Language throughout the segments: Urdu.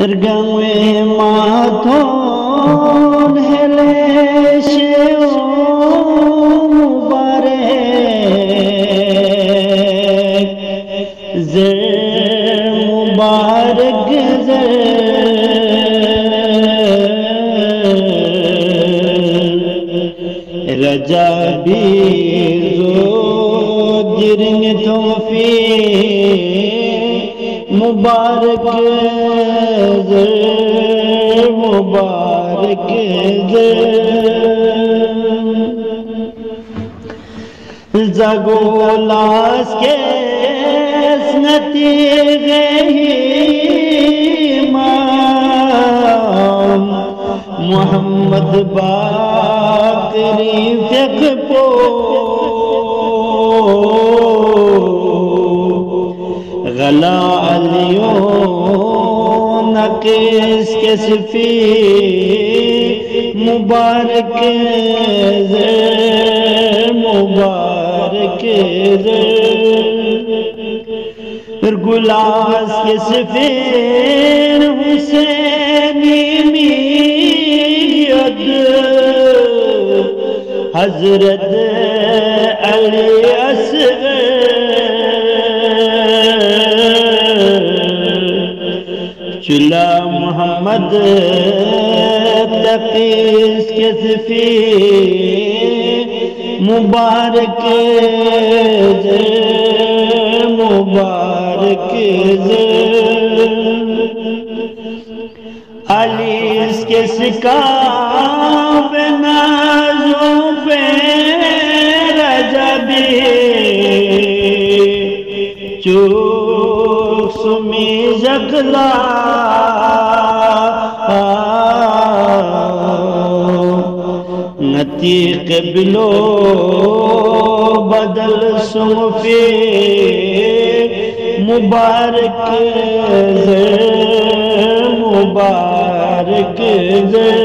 Ergawe mathon hele sheo mubarak zer mubarak zer Rajabi zodiring tofi mubarak zer mubarak zer zagolas ke snati imam Muhammad Baqri fiqh غلا علیون کس کس فی مبارک زر مبارک زر گلاس کس فیر حسینی مید حضرت علی اصغر چلا محمد تقیس کسفی مبارک زر مبارک زر علیس کس کا بنازوں پہ رجبی چوک سمی جگلا نتیق بلو بدل سمفی مبارک زر مبارک زر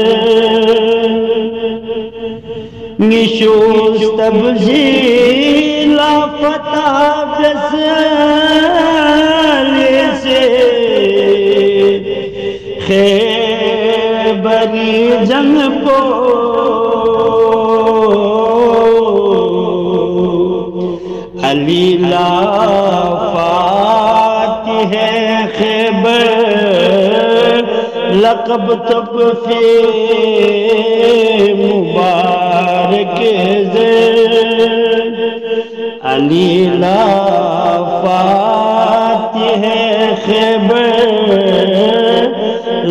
نشوز تبزیل فتح بسالی سے خیبری جنگ پو علی لا فاتح خیبر لقب تب فی مبارک زر علی لا فاتح خیبر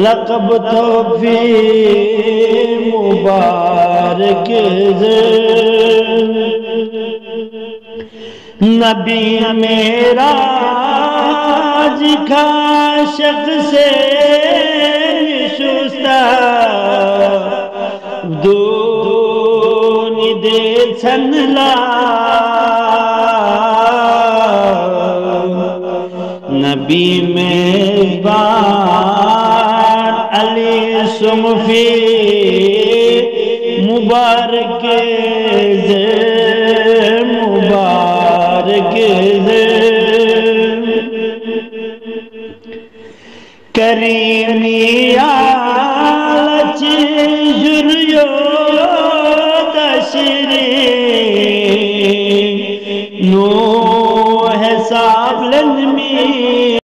لقب تب فی مبارک زر نبی میرا جکھا شخص سے نشستا دونی دے چھنلا نبی میزبان علی سمفی مبارک زر مبارک زر کریمی آلچ